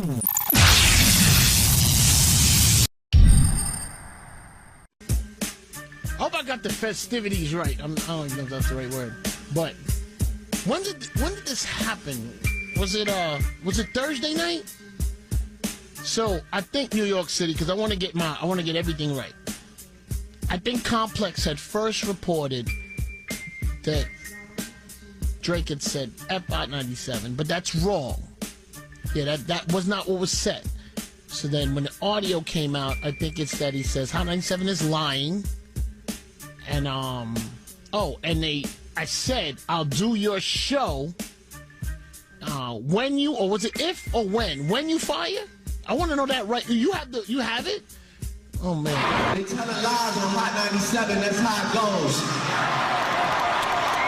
I hope I got the festivities right. I don't even know if that's the right word. But when did this happen? Was it Thursday night? So I think New York City, because I want to get everything right. I think Complex had first reported that Drake had said F-97, but that's wrong. Yeah, that was not what was said. So then when the audio came out, I think it's that he says Hot 97 is lying. And I said I'll do your show when you, or was it if or when you fire? I want to know that right. You have it? Oh man. They telling lies on Hot 97, that's how it goes.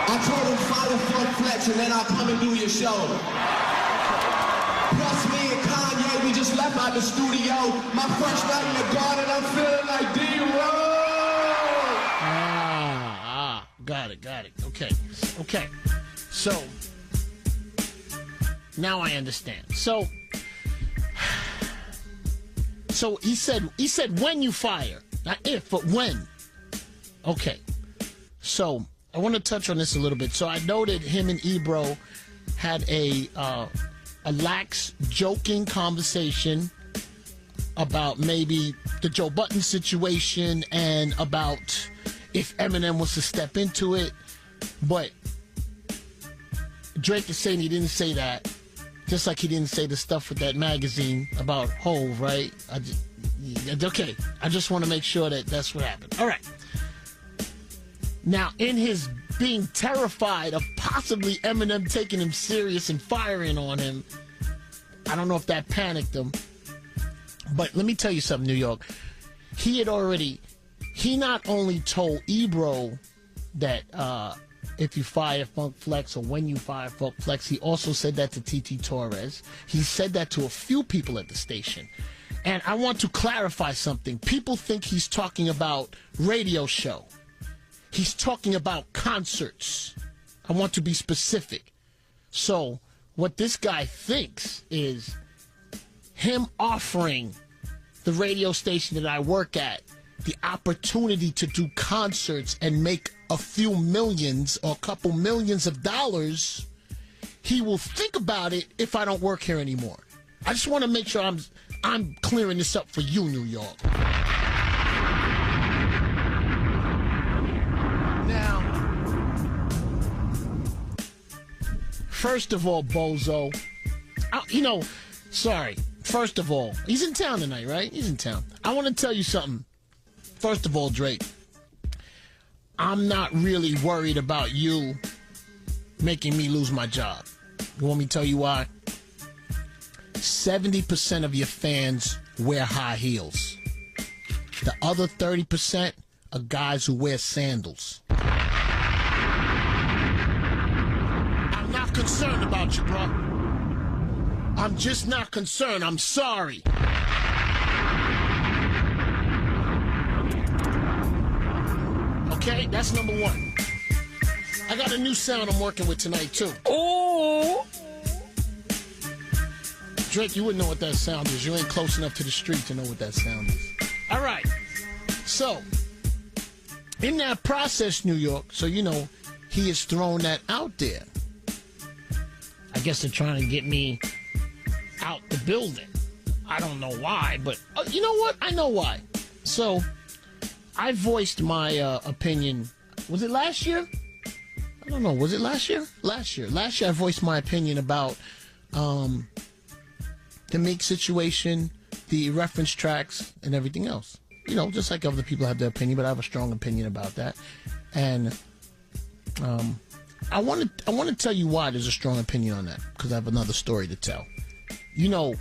I told them follow Funk Flex and then I'll come and do your show. Plus me and Kanye, we just left out the studio. My first night in the garden, I'm feeling like D-Roll. Got it. Okay. So, now I understand. So he said when you fire. Not if, but when. Okay. So, I want to touch on this a little bit. So, I know that him and Ebro had a lax, joking conversation about maybe the Joe Budden situation and about if Eminem was to step into it. But Drake is saying he didn't say that. Just like he didn't say the stuff with that magazine about Hove, right? Okay. I just want to make sure that that's what happened. All right. Now, in his being terrified of possibly Eminem taking him serious and firing on him, I don't know if that panicked him. But let me tell you something, New York. He not only told Ebro that if you fire Funk Flex or when you fire Funk Flex, he also said that to TT Torres. He said that to a few people at the station. And I want to clarify something. People think he's talking about radio show. He's talking about concerts. I want to be specific. So what this guy thinks is him offering the radio station that I work at the opportunity to do concerts and make a few millions or a couple millions of dollars, he will think about it if I don't work here anymore. I just want to make sure I'm clearing this up for you, New York. Now, first of all, Bozo, sorry. First of all, he's in town tonight, right? He's in town. I want to tell you something. First of all, Drake, I'm not really worried about you making me lose my job. You want me to tell you why? 70% of your fans wear high heels. The other 30% are guys who wear sandals. I'm not concerned about you, bro. I'm just not concerned. I'm sorry. Okay, that's number one. I got a new sound I'm working with tonight, too. Oh! Drake, you wouldn't know what that sound is. You ain't close enough to the street to know what that sound is. All right. So, in that process, New York, so you know, he has thrown that out there. I guess they're trying to get me out the building. I don't know why, but you know what? I know why. So, I voiced my opinion. Was it last year? I don't know. Was it last year? Last year I voiced my opinion about the Meek situation, the reference tracks, and everything else. You know, just like other people have their opinion, but I have a strong opinion about that. And I want to tell you why there's a strong opinion on that, because I have another story to tell. You know,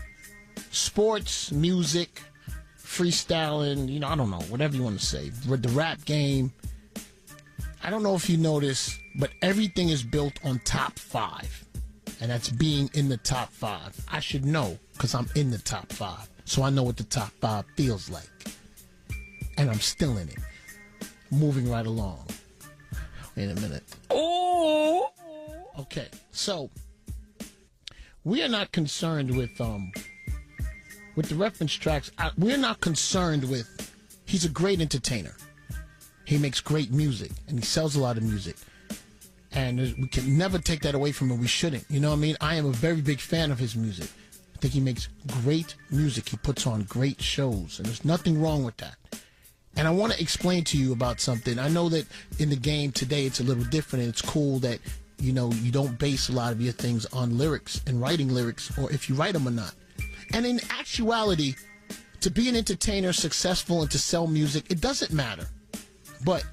sports, music, freestyling, you know, I don't know, whatever you want to say. The rap game, I don't know if you notice, but everything is built on top 5. And that's being in the top 5. I should know, because I'm in the top 5. So I know what the top 5 feels like. And I'm still in it. Moving right along. Wait a minute. Oh! Okay, so we are not concerned with with the reference tracks, we're not concerned with. He's a great entertainer. He makes great music, and he sells a lot of music. And we can never take that away from him. We shouldn't. You know what I mean? I am a very big fan of his music. I think he makes great music. He puts on great shows, and there's nothing wrong with that. And I want to explain to you about something. I know that in the game today it's a little different, and it's cool that, you know, you don't base a lot of your things on lyrics and writing lyrics, or if you write them or not. And in actuality, to be an entertainer, successful, and to sell music, it doesn't matter. But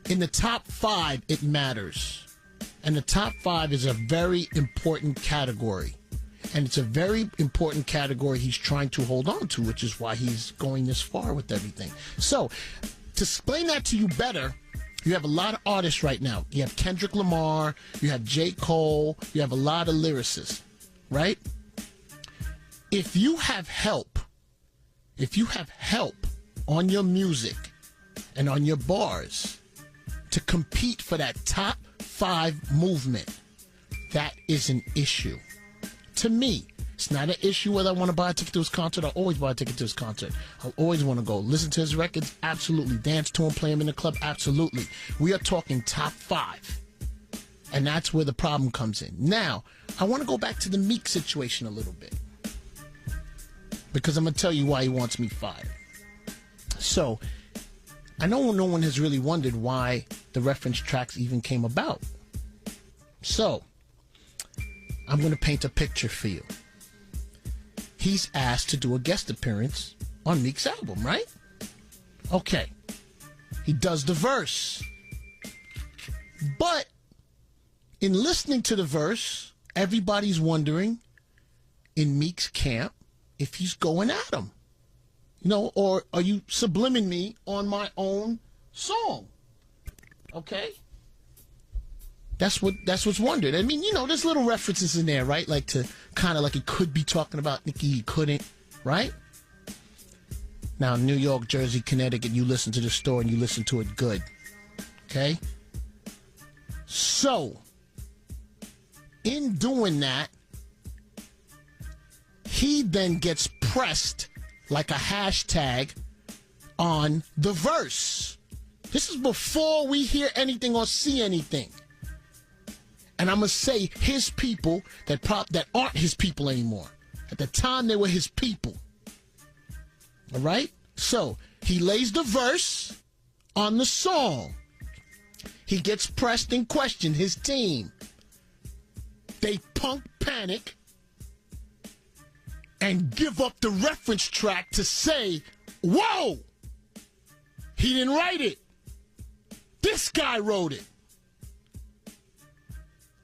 in the top 5, it matters. And the top 5 is a very important category. And it's a very important category he's trying to hold on to, which is why he's going this far with everything. So, to explain that to you better, you have a lot of artists right now. You have Kendrick Lamar, you have J. Cole, you have a lot of lyricists, right? If you have help on your music and on your bars to compete for that top 5 movement, that is an issue. To me, it's not an issue whether I want to buy a ticket to his concert. I'll always buy a ticket to his concert. I'll always want to go. Listen to his records? Absolutely. Dance to him, play him in the club? Absolutely. We are talking top 5. And that's where the problem comes in. Now, I want to go back to the Meek situation a little bit, because I'm going to tell you why he wants me fired. So, I know no one has really wondered why the reference tracks even came about. So, I'm going to paint a picture for you. He's asked to do a guest appearance on Meek's album, right? Okay. He does the verse. But in listening to the verse, everybody's wondering in Meek's camp if he's going at him. You know, or are you subliming me on my own song? Okay? That's what's wondered. I mean, you know, there's little references in there, right? Like to kind of like he could be talking about Nicki, he couldn't, right? Now, New York, Jersey, Connecticut, you listen to the story and you listen to it good. Okay? So, in doing that, he then gets pressed like a hashtag on the verse. This is before we hear anything or see anything. And I'm going to say his people that aren't his people anymore. At the time, they were his people. All right? So, he lays the verse on the song. He gets pressed and questioned, his team. They punk panic and give up the reference track to say, whoa, he didn't write it. This guy wrote it.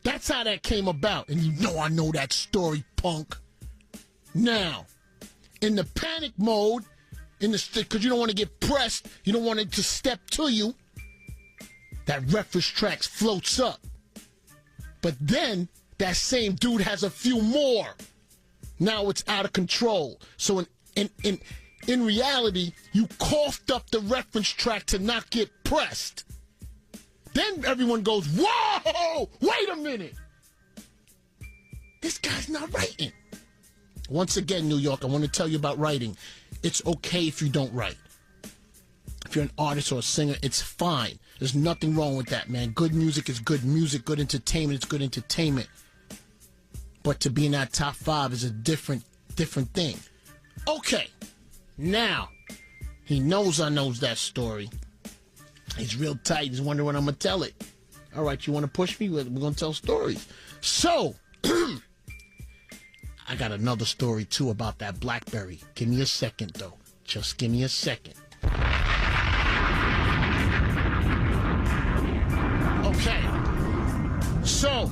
That's how that came about. And you know I know that story, punk. Now, in the panic mode, because you don't want to get pressed, you don't want it to step to you, that reference track floats up. But then, that same dude has a few more. Now it's out of control. So in reality, you coughed up the reference track to not get pressed. Then everyone goes, whoa, wait a minute. This guy's not writing. Once again, New York, I want to tell you about writing. It's okay if you don't write. If you're an artist or a singer, it's fine. There's nothing wrong with that, man. Good music is good music. Good entertainment is good entertainment. But to be in that top 5 is a different thing. Okay. Now, he knows I knows that story. He's real tight. He's wondering when I'm going to tell it. All right, you want to push me? We're going to tell stories. So, I got another story, too, about that Blackberry. Give me a second, though. Just give me a second. Okay. So,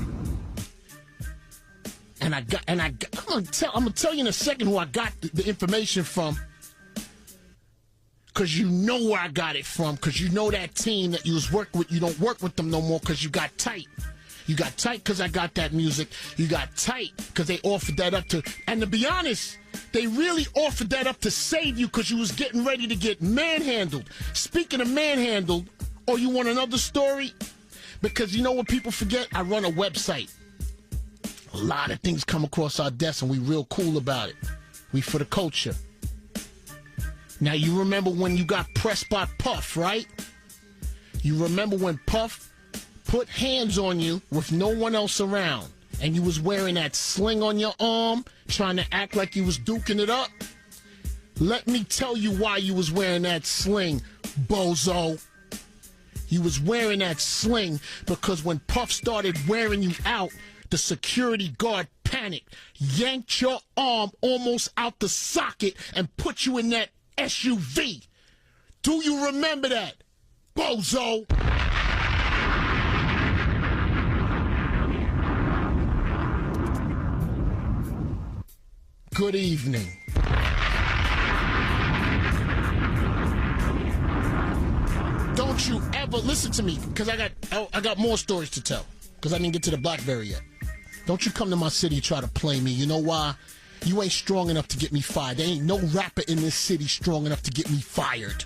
I'm gonna tell you in a second who I got the information from. Because you know where I got it from. Because you know that team that you was working with, you don't work with them no more because you got tight. You got tight because I got that music. You got tight because they offered that up to... And to be honest, they really offered that up to save you because you was getting ready to get manhandled. Speaking of manhandled, or you want another story? Because you know what people forget? I run a website. A lot of things come across our desk and we real cool about it. We for the culture. Now, you remember when you got pressed by Puff, right? You remember when Puff put hands on you with no one else around, and you was wearing that sling on your arm, trying to act like you was duking it up? Let me tell you why you was wearing that sling, bozo. You was wearing that sling because when Puff started wearing you out, the security guard panicked, yanked your arm almost out the socket, and put you in that SUV. Do you remember that, bozo? Good evening. Don't you ever listen to me, because I got more stories to tell, because I didn't get to the Blackberry yet. Don't you come to my city and try to play me. You know why? You ain't strong enough to get me fired. There ain't no rapper in this city strong enough to get me fired.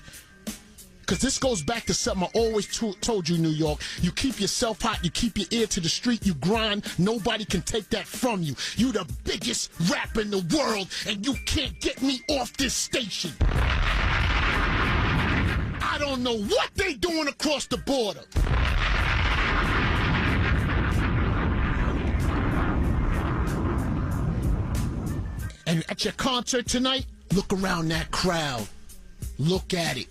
Because this goes back to something I always told you, New York. You keep yourself hot, you keep your ear to the street, you grind. Nobody can take that from you. You the biggest rapper in the world, and you can't get me off this station. I don't know what they doing across the border. And at your concert tonight, look around that crowd. Look at it.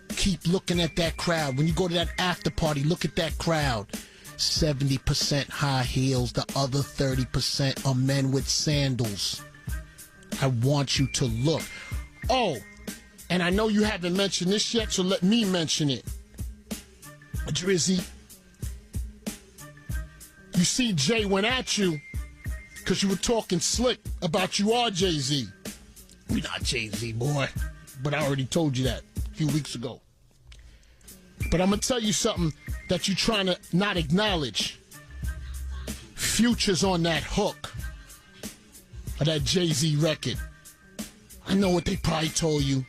Keep looking at that crowd. When you go to that after party, look at that crowd. 70% high heels. The other 30% are men with sandals. I want you to look. Oh, and I know you haven't mentioned this yet, so let me mention it. Drizzy, you see Jay went at you because you were talking slick about you are Jay-Z. You're not Jay-Z, boy. But I already told you that a few weeks ago. But I'm going to tell you something that you're trying to not acknowledge. Future's on that hook of that Jay-Z record. I know what they probably told you.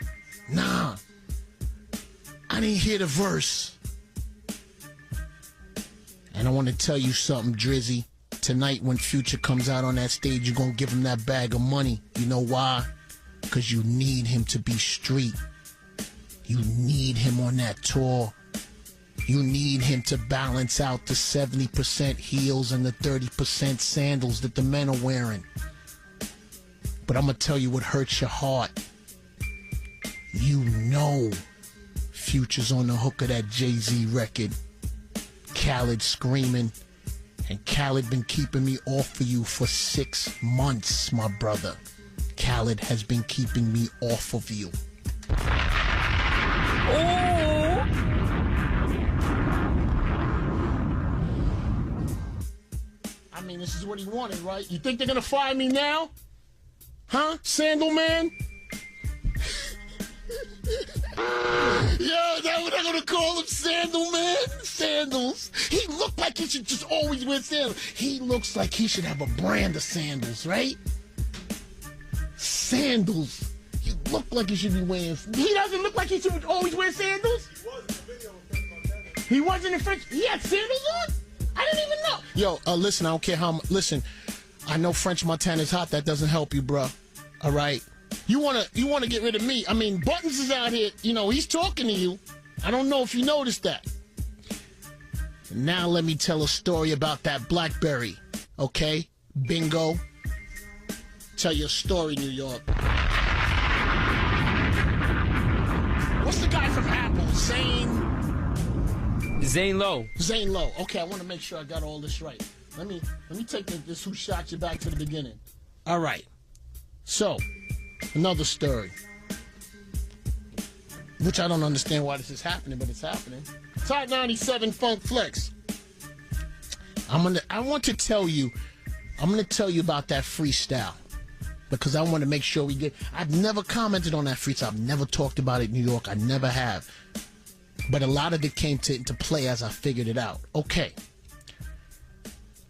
Nah, I didn't hear the verse. And I want to tell you something, Drizzy. Tonight when Future comes out on that stage, you're going to give him that bag of money. You know why? Because you need him to be street. You need him on that tour. You need him to balance out the 70% heels and the 30% sandals that the men are wearing. But I'm going to tell you what hurts your heart. You know Future's on the hook of that Jay-Z record. Khaled screaming. And Khaled been keeping me off of you for 6 months, my brother. Khaled has been keeping me off of you. Oh! I mean, this is what he wanted, right? You think they're gonna fire me now? Huh? Sandal Man? Yo, is that what they're gonna call him? Sandal Man? Sandals. He looked like he should just always wear sandals. He looks like he should have a brand of sandals, right? Sandals. He look like he should be wearing. He doesn't look like he should always wear sandals? He was in the French. He had sandals on? I didn't even know. Yo, listen, I don't care how. Listen, I know French Montana's hot. That doesn't help you, bro. All right? You wanna get rid of me. I mean, Buttons is out here, you know, he's talking to you. I don't know if you noticed that. Now let me tell a story about that Blackberry, okay? Bingo. Tell you a story, New York. What's the guy from Apple? Zane Lowe. Zane Lowe. Okay, I want to make sure I got all this right. Let me take this Who Shot You back to the beginning. All right. So, another story. Which I don't understand why this is happening, but it's happening. Top 97 Funk Flex. I'm gonna tell you about that freestyle. Because I want to make sure we get. I've never commented on that freestyle. I've never talked about it in New York. I never have. But a lot of it came into play as I figured it out. Okay.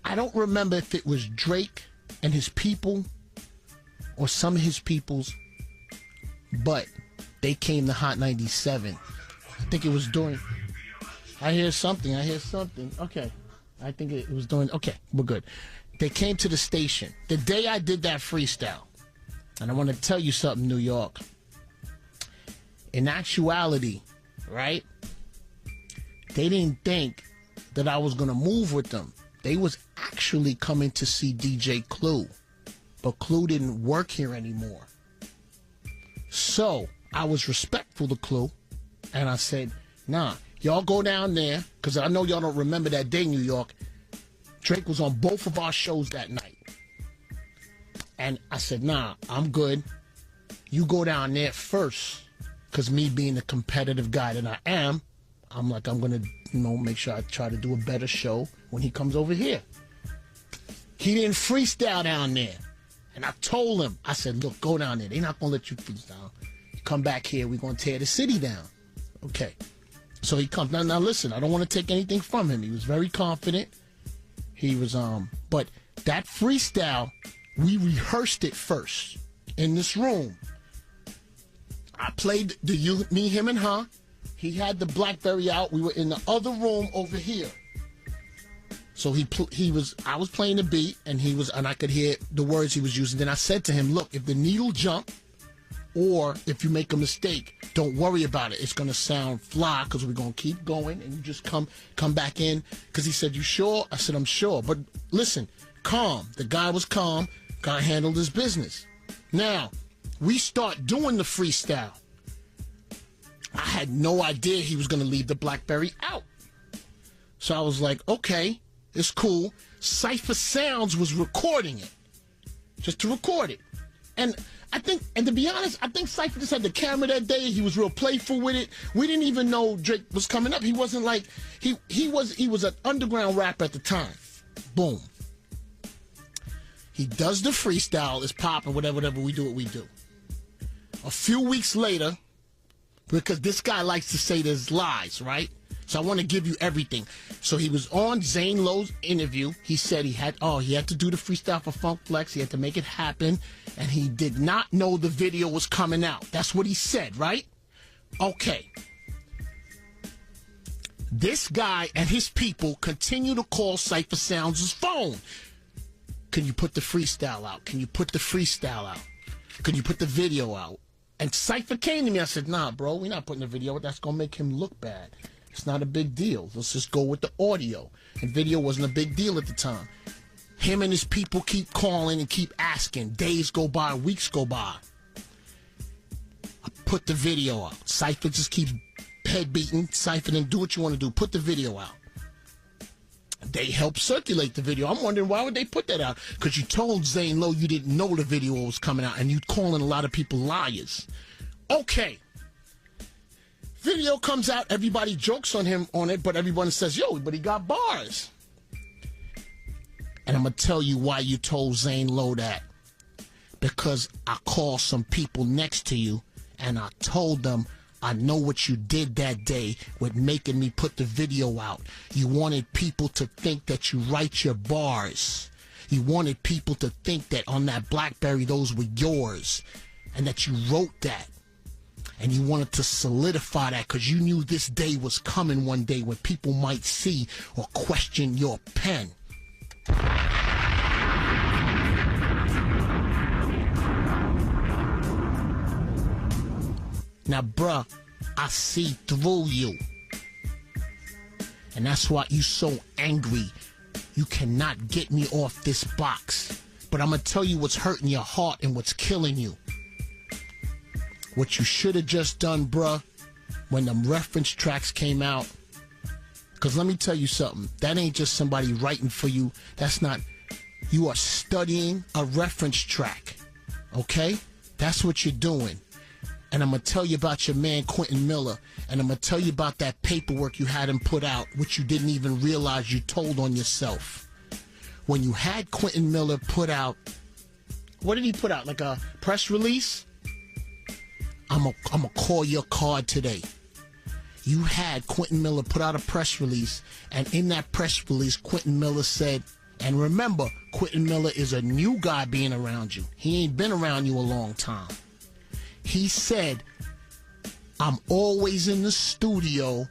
I don't remember if it was Drake and his people or some of his peoples, but they came to Hot 97. I think it was during. I hear something. Okay. I think it was during. Okay, we're good. They came to the station the day I did that freestyle. And I want to tell you something, New York. In actuality, right, they didn't think that I was going to move with them. They was actually coming to see DJ Clue, but Clue didn't work here anymore. So I was respectful to Clue, and I said, nah, y'all go down there, because I know y'all don't remember that day, New York. Drake was on both of our shows that night. And I said, nah, I'm good. You go down there first, because me being the competitive guy that I am, I'm like, I'm going to, make sure I try to do a better show when he comes over here. He didn't freestyle down there. And I told him, I said, look, go down there. They're not going to let you freestyle. You come back here, we're going to tear the city down. Okay. So he comes. Now listen, I don't want to take anything from him. He was very confident. He was, but that freestyle, we rehearsed it first in this room. I played me, him, and her. He had the Blackberry out. We were in the other room over here. So I was playing the beat, and I could hear the words he was using. Then I said to him, look, if the needle jump, or if you make a mistake, don't worry about it. It's going to sound fly, because we're going to keep going, and you just come back in. Because he said, you sure? I said, I'm sure. But listen, calm. The guy was calm. Guy handled his business. Now, we start doing the freestyle. I had no idea he was going to leave the Blackberry out. So I was like, okay, it's cool. Cypher Sounds was recording it, just to record it. And to be honest, I think Cypher just had the camera that day. He was real playful with it. We didn't even know Drake was coming up. He wasn't like, he was an underground rapper at the time. Boom. He does the freestyle, it's popping, whatever we do what we do. A few weeks later, because this guy likes to say there's lies, right? So I want to give you everything. So he was on Zane Lowe's interview. He said he had to do the freestyle for Funk Flex. He had to make it happen. And he did not know the video was coming out. That's what he said, right? Okay. This guy and his people continue to call Cypher Sounds' phone. Can you put the freestyle out? Can you put the freestyle out? Can you put the video out? And Cypher came to me. I said, nah, bro, we're not putting the video out. That's going to make him look bad. It's not a big deal. Let's just go with the audio. And video wasn't a big deal at the time. Him and his people keep calling and keep asking. Days go by, weeks go by. I put the video out. Cypher just keeps head beating. Cypher, then do what you want to do. Put the video out. They help circulate the video. I'm wondering, why would they put that out? Because you told Zane Lowe you didn't know the video was coming out, and you calling a lot of people liars. Okay. Video comes out, everybody jokes on him on it, but everyone says, yo, but he got bars. And I'm going to tell you why you told Zane Lowe that. Because I called some people next to you, and I told them, I know what you did that day with making me put the video out. You wanted people to think that you write your bars. You wanted people to think that on that Blackberry those were yours and that you wrote that. And you wanted to solidify that because you knew this day was coming one day when people might see or question your pen. Now, bruh, I see through you. And that's why you so angry. You cannot get me off this box. But I'm going to tell you what's hurting your heart and what's killing you. What you should have just done, bruh, when them reference tracks came out. Because let me tell you something. That ain't just somebody writing for you. That's not. You are studying a reference track. Okay? That's what you're doing. And I'm going to tell you about your man, Quentin Miller. And I'm going to tell you about that paperwork you had him put out, which you didn't even realize you told on yourself. When you had Quentin Miller put out, what did he put out? Like a press release? I'm going to call your card today. You had Quentin Miller put out a press release. And in that press release, Quentin Miller said, and remember, Quentin Miller is a new guy being around you. He ain't been around you a long time. He said, I'm always in the studio.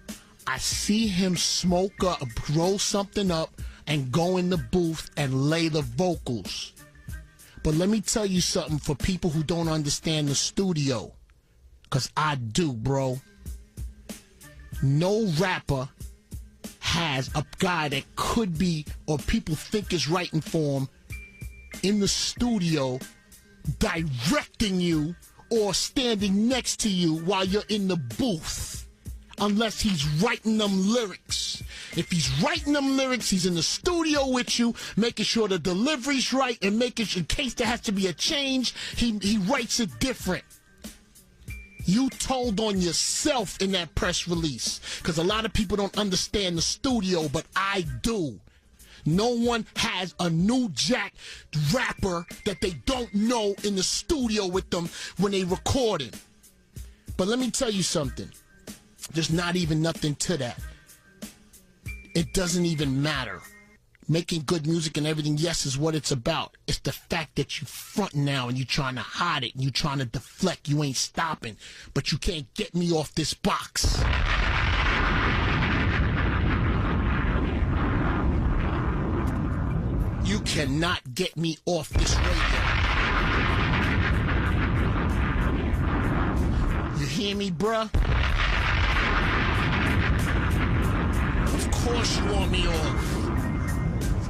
I see him smoke up, roll something up, and go in the booth and lay the vocals. But let me tell you something for people who don't understand the studio. Because I do, bro. No rapper has a guy that could be, or people think is writing for him, in the studio directing you or standing next to you while you're in the booth, unless he's writing them lyrics. If he's writing them lyrics, he's in the studio with you, making sure the delivery's right and making sure in case there has to be a change, he writes it different. You told on yourself in that press release, because a lot of people don't understand the studio, but I do. No one has a new jack rapper that they don't know in the studio with them when they recording. But let me tell you something. There's not even nothing to that. It doesn't even matter. Making good music and everything, yes, is what it's about. It's the fact that you front now and you trying to hide it and you trying to deflect. You ain't stopping, but you can't get me off this box. You cannot get me off this radio. You hear me, bruh? Of course you want me off.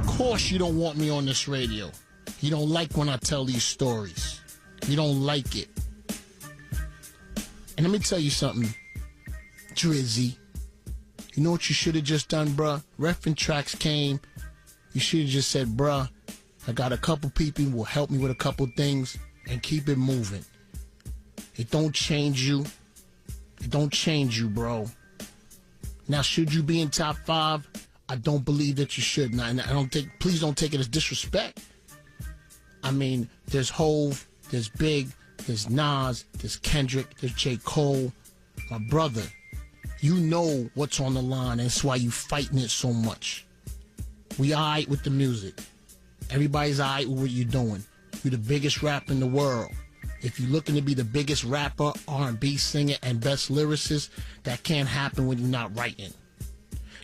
Of course you don't want me on this radio. You don't like when I tell these stories. You don't like it. And let me tell you something, Drizzy. You know what you should have just done, bruh? Reference tracks came. You should have just said, bruh, I got a couple people who will help me with a couple things and keep it moving. It don't change you. It don't change you, bro. Now, should you be in top 5? I don't believe that you should. Now, and please don't take it as disrespect. I mean, there's Hove, there's Big, there's Nas, there's Kendrick, there's J. Cole. My brother, you know what's on the line. That's why you fighting it so much. We all right with the music. Everybody's all right with what you're doing. You're the biggest rapper in the world. If you're looking to be the biggest rapper, R&B singer, and best lyricist, that can't happen when you're not writing.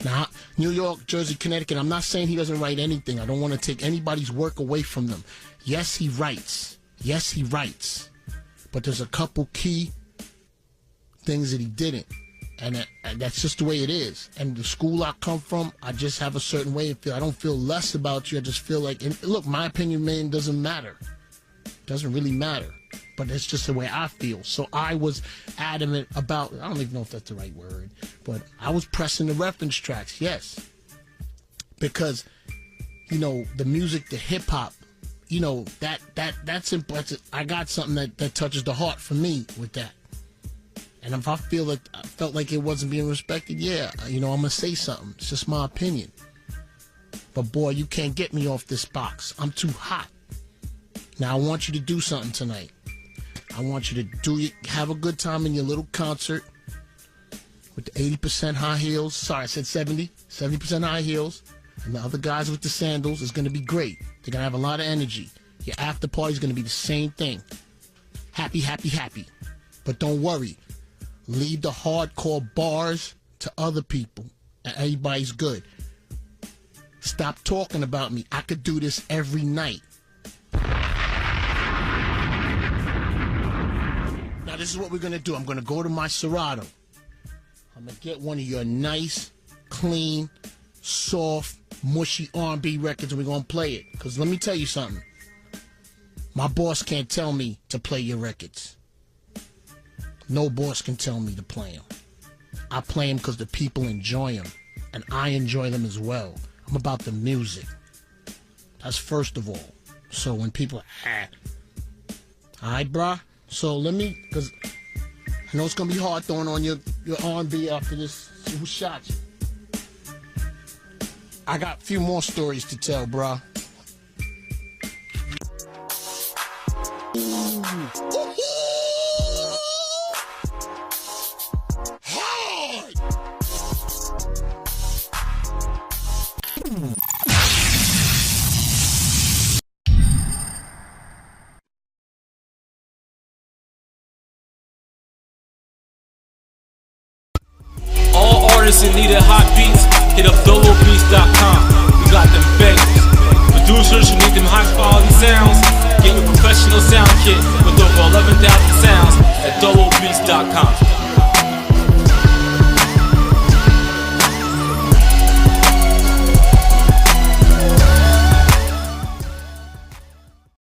Now, New York, Jersey, Connecticut, I'm not saying he doesn't write anything. I don't want to take anybody's work away from them. Yes, he writes. Yes, he writes. But there's a couple key things that he didn't. And that's just the way it is. And the school I come from, I just have a certain way of feel. I don't feel less about you. I just feel like, and look, my opinion, man, doesn't matter. It doesn't really matter. But it's just the way I feel. So I was adamant about, I don't even know if that's the right word, but I was pressing the reference tracks, yes. Because, you know, the music, the hip hop, you know, that's important. I got something that touches the heart for me with that. And if I felt like it wasn't being respected, yeah, you know, I'm going to say something. It's just my opinion. But boy, you can't get me off this box. I'm too hot. Now, I want you to do something tonight. I want you to have a good time in your little concert with the 80% high heels. Sorry, I said 70% high heels. And the other guys with the sandals is going to be great. They're going to have a lot of energy. Your after party is going to be the same thing. Happy, happy, happy. But don't worry. Leave the hardcore bars to other people. And everybody's good. Stop talking about me. I could do this every night. Now, this is what we're going to do. I'm going to go to my Serato. I'm going to get one of your nice, clean, soft, mushy R&B records, and we're going to play it. Because let me tell you something. My boss can't tell me to play your records. No boss can tell me to play them. I play them because the people enjoy them. And I enjoy them as well. I'm about the music. That's first of all. So when people, all right, bruh? So let me, because I know it's going to be hard throwing on your R&B after this. See who shot you. I got a few more stories to tell, bruh. Artists in need of hot beats, hit up dolobeats.com. We got them bangers. Producers who need them high quality sounds, get your professional sound kit with over 11,000 sounds at dolobeats.com. dolobeats.com.